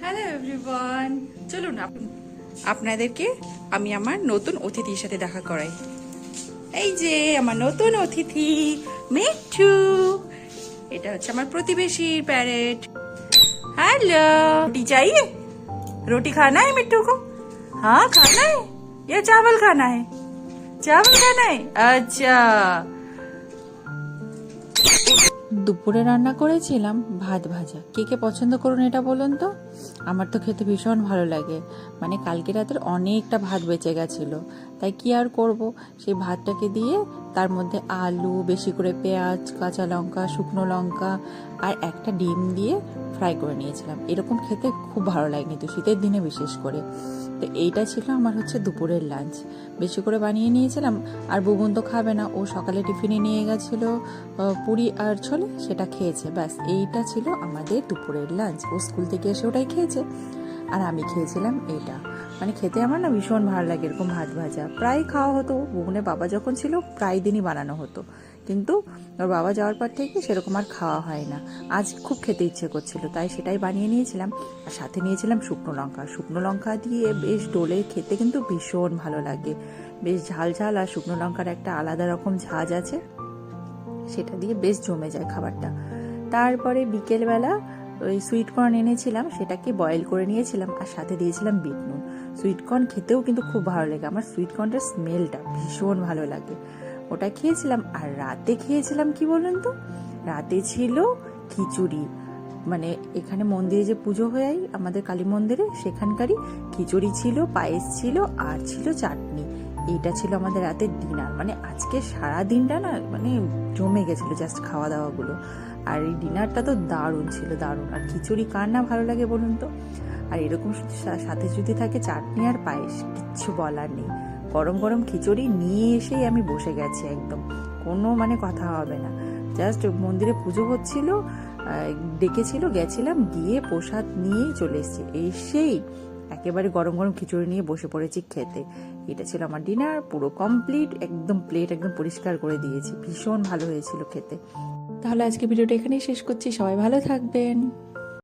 Hello everyone, চলুন আপনাদেরকে আমি আমার নতুন অতিথির সাথে দেখা করাই। এই যে আমার নতুন অতিথি মিঠু, এটা হচ্ছে আমার প্রতিবেশীর প্যারেট। हेलो, रोटी चाहिए? रोटी खाना है मिट्टू को? हाँ खाना है या चावल खाना है? चावल खाना है, अच्छा। দুপুরে রান্না করেছিলাম ভাত ভাজা। কে কে পছন্দ করুন এটা বলুন তো। আমার তো খেতে ভীষণ ভালো লাগে। মানে কালকে রাতের অনেকটা ভাত বেঁচে গেছিলো, তাই কি আর করব, সেই ভাতটাকে দিয়ে তার মধ্যে আলু, বেশি করে পেঁয়াজ, কাঁচা লঙ্কা, শুকনো লঙ্কা আর একটা ডিম দিয়ে ফ্রাই করে নিয়েছিলাম। এরকম খেতে খুব ভালো লাগে, কিন্তু শীতের দিনে বিশেষ করে। তো এইটা ছিল আমার হচ্ছে দুপুরের লাঞ্চ। বেশি করে বানিয়ে নিয়েছিলাম। আর বুবুন তো খাবে না, ও সকালে টিফিনে নিয়ে গেছিলো পুরি আর ছোলে, সেটা খেয়েছে। ব্যাস এইটা ছিল আমাদের দুপুরের লাঞ্চ। ও স্কুল থেকে এসে ওটাই খেয়েছে, আর আমি খেয়েছিলাম এইটা। মানে খেতে আমার না ভীষণ ভালো লাগে এরকম ভাত ভাজা। প্রায় খাওয়া হতো, বুবুনের বাবা যখন ছিল প্রায় দিনই বানানো হতো, কিন্তু ওর বাবা যাওয়ার পর থেকে সেরকম আর খাওয়া হয় না। আজ খুব খেতে ইচ্ছে করছিল, তাই সেটাই বানিয়ে নিয়েছিলাম। আর সাথে নিয়েছিলাম শুকনো লঙ্কা। শুকনো লঙ্কা দিয়ে বেশ ডোলে খেতে কিন্তু ভীষণ ভালো লাগে। বেশ ঝাল ঝাল, আর শুকনো লঙ্কার একটা আলাদা রকম ঝাঁজ আছে, সেটা দিয়ে বেশ জমে যায় খাবারটা। তারপরে বিকেলবেলা ওই সুইটকর্ন এনেছিলাম, সেটাকে বয়েল করে নিয়েছিলাম, আর সাথে দিয়েছিলাম বিট নুন। সুইটকর্ন খেতেও কিন্তু খুব ভালো লাগে, আমার সুইটকর্নটার স্মেলটা ভীষণ ভালো লাগে। ওটা খেয়েছিলাম। আর রাতে খেয়েছিলাম কি বলুন তো, রাতে ছিল খিচুড়ি। মানে এখানে মন্দিরে যে পুজো হয় আমাদের কালী মন্দিরে, সেখানকারই খিচুড়ি ছিল, পায়েস ছিল, আর ছিল চাটনি। এইটা ছিল আমাদের রাতের ডিনার। মানে আজকে সারা দিনটা না মানে জমে গেছিল জাস্ট খাওয়া দাওয়াগুলো। আর এই ডিনারটা তো দারুণ ছিল, দারুণ। আর খিচুড়ি কার না ভালো লাগে বলুন তো। আর এরকম সাথে যদি থাকে চাটনি আর পায়েস, কিচ্ছু বলার নেই। গরম গরম খিচুড়ি নিয়ে এসেই আমি বসে গেছি, একদম কোনো মানে কথা হবে না। জাস্ট মন্দিরে পুজো হচ্ছিল, ডেকেছিল, গেছিলাম, গিয়ে প্রসাদ নিয়েই চলে এসেছি। এসেই একেবারে গরম গরম খিচুড়ি নিয়ে বসে পড়েছি খেতে। এটা ছিল আমার ডিনার, পুরো কমপ্লিট। একদম প্লেট একদম পরিষ্কার করে দিয়েছি, ভীষণ ভালো হয়েছিল খেতে। তাহলে আজকে ভিডিওটা এখানেই শেষ করছি। সবাই ভালো থাকবেন।